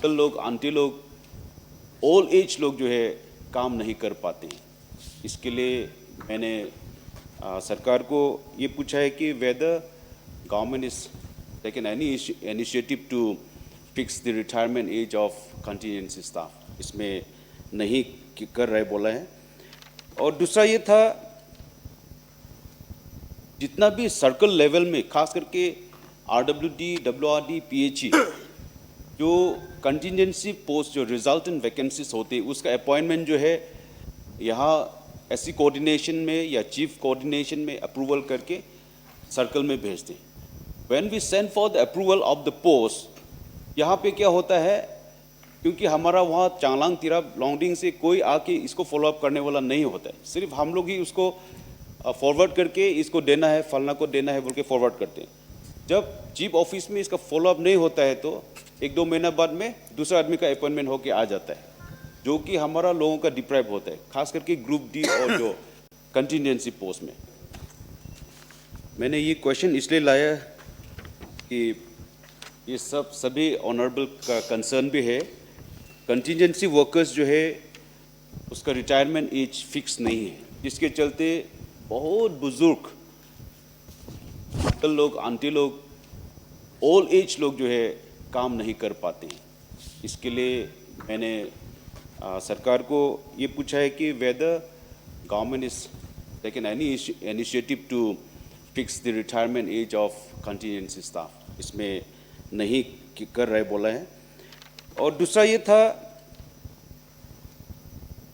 Uncle लोग, aunty लोग, old age लोग जो है काम नहीं कर पाते हैं। इसके लिए मैंने सरकार को ये पूछा है कि whether government is taken any initiative to fix the retirement age of contingency staff. इसमें नहीं कर रहे बोला है। और दूसरा ये था, जितना भी सर्कल लेवल में खास करके RWD, WRD, PHE जो कंटिजेंसी पोस्ट जो रिजल्टेंट वैकेंसीज होते हैं उसका अपॉइंटमेंट जो है यहाँ SC कोऑर्डिनेशन में या चीफ कोऑर्डिनेशन में अप्रूवल करके सर्कल में भेजते हैं। When we send for the approval of the post, यहाँ पे क्या होता है, क्योंकि हमारा वहाँ चांगलांग तिराप लॉन्गडिंग से कोई आके इसको फॉलोअप करने वाला नहीं होता है, सिर्फ हम लोग ही उसको फॉरवर्ड करके इसको देना है, फलना को देना है बोल के फॉरवर्ड करते हैं। जब चीफ ऑफिस में इसका फॉलोअप नहीं होता है तो 1-2 महीना बाद में दूसरा आदमी का अपॉइंटमेंट होके आ जाता है, जो कि हमारा लोगों का डिप्राइव होता है, खास करके ग्रुप डी और जो कंटिजेंसी पोस्ट में। मैंने ये क्वेश्चन इसलिए लाया कि ये सभी ऑनरेबल का कंसर्न भी है। कंटिजेंसी वर्कर्स जो है उसका रिटायरमेंट एज फिक्स नहीं है, जिसके चलते बहुत बुजुर्ग अंकल लोग, आंटी लोग, ओल्ड एज लोग जो है काम नहीं कर पाते हैं। इसके लिए मैंने सरकार को ये पूछा है कि whether government is taken any initiative to fix the retirement age of contingency staff. इसमें नहीं कर रहे बोला है। और दूसरा ये था,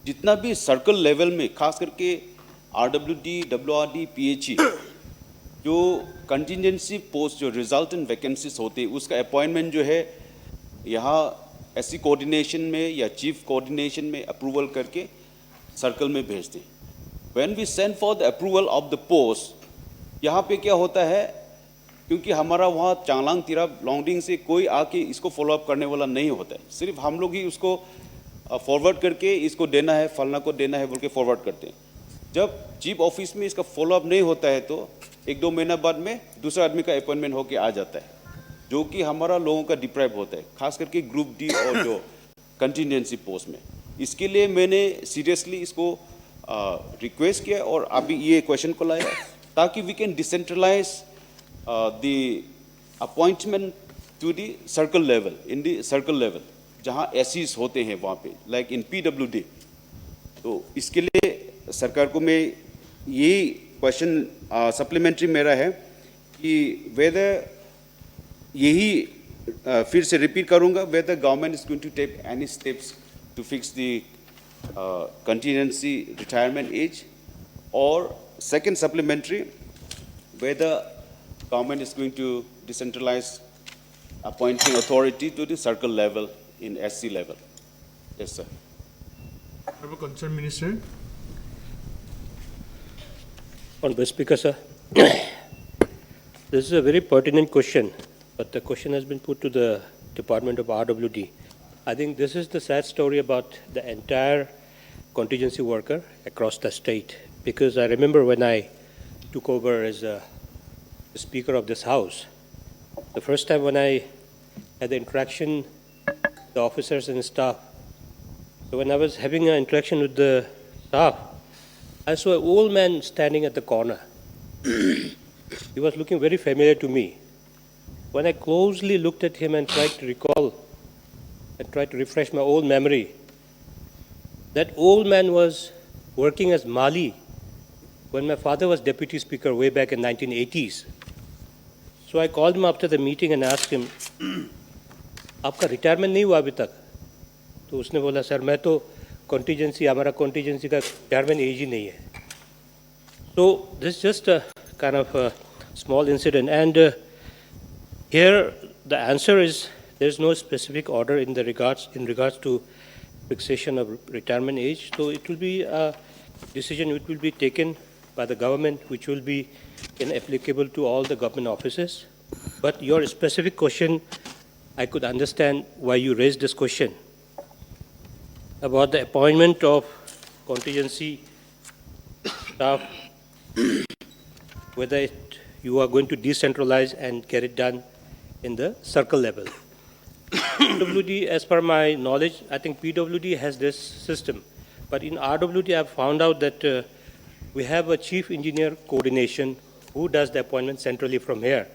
जितना भी सर्कल लेवल में खास करके RWD, WRD, PHE जो कंटिजेंसी पोस्ट जो रिजल्टेंट वैकेंसीज होते हैं उसका अपॉइंटमेंट जो है यहाँ SC कोऑर्डिनेशन में या चीफ कोऑर्डिनेशन में अप्रूवल करके सर्कल में भेजते हैं। When we send for the approval of the post, यहाँ पे क्या होता है, क्योंकि हमारा वहाँ चांगलांग तिराप लॉन्गडिंग से कोई आके इसको फॉलोअप करने वाला नहीं होता है, सिर्फ हम लोग ही उसको फॉरवर्ड करके इसको देना है, फलना को देना है बोल के फॉरवर्ड करते हैं। जब चीफ ऑफिस में इसका फॉलोअप नहीं होता है तो 1-2 महीना बाद में दूसरा आदमी का अपॉइंटमेंट होके आ जाता है, जो कि हमारा लोगों का डिप्राइव होता है, खास करके ग्रुप डी और जो कंटिजेंसी पोस्ट में। इसके लिए मैंने सीरियसली इसको रिक्वेस्ट किया और अभी ये क्वेश्चन को लाया ताकि we can decentralize the appointment to the circle level, in the circle level जहाँ SCs होते हैं वहाँ पे, लाइक इन PWD। तो इसके लिए सरकार को मैं ये क्वेश्चन सप्लीमेंट्री मेरा है कि वेदर यही फिर से रिपीट करूंगा, whether government is going to take any steps to fix the contingency retirement age, और second supplementary whether government is going to decentralise appointing authority to the circle level in SC level. Yes, sir. Honorable Concerned Minister. Honorable Speaker, sir, this is a very pertinent question, but the question has been put to the Department of RWD. I think this is the sad story about the entire contingency worker across the state, because I remember when I took over as the Speaker of this House, the first time when I had the interaction, the officers and staff, so when I was having an interaction with the staff, I saw an old man standing at the corner. He was looking very familiar to me. When I closely looked at him and tried to recall and tried to refresh my old memory, that old man was working as Mali when my father was Deputy Speaker way back in 1980s. So I called him after the meeting and asked him, आपका retirement नहीं हुआ अभी तक? तो उसने बोला, sir मैं तो कॉन्टीजेंसी, हमारा कॉन्टीजेंसी का रिटायरमेंट एज ही नहीं है. So this is just a kind of a small incident, and here the answer is there is no specific order in regards to fixation of retirement age. So it will be a decision which will be taken by the government, which will be applicable to all the government offices. But your specific question, I could understand why you raised this question about the appointment of contingency staff, whether you are going to decentralize and get it done in the circle level. PWD, as per my knowledge, I think PWD has this system. But in RWD, I've found out that we have a chief engineer coordination who does the appointment centrally from here.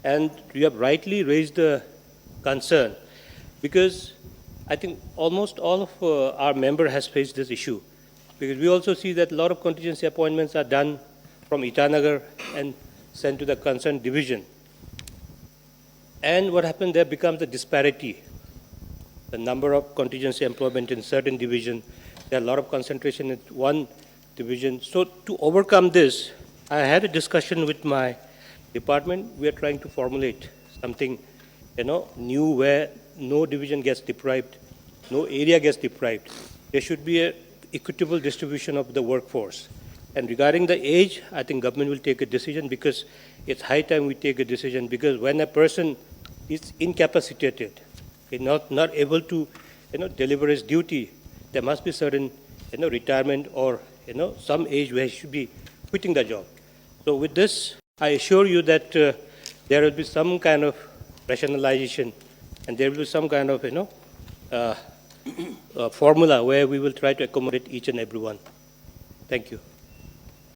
And you have rightly raised the concern because I think almost all of our member has faced this issue. Because we also see that a lot of contingency appointments are done from Itanagar and sent to the concerned division. And what happened there becomes a disparity. The number of contingency employment in certain division, there are a lot of concentration in one division. So to overcome this, I had a discussion with my department. We are trying to formulate something, new where no division gets deprived, no area gets deprived. There should be an equitable distribution of the workforce. And regarding the age, I think government will take a decision because it's high time we take a decision because when a person is incapacitated, not able to, deliver his duty, there must be certain, retirement or, some age where he should be quitting the job. So with this, I assure you that there will be some kind of rationalization and there will be some kind of, formula where we will try to accommodate each and every one. Thank you.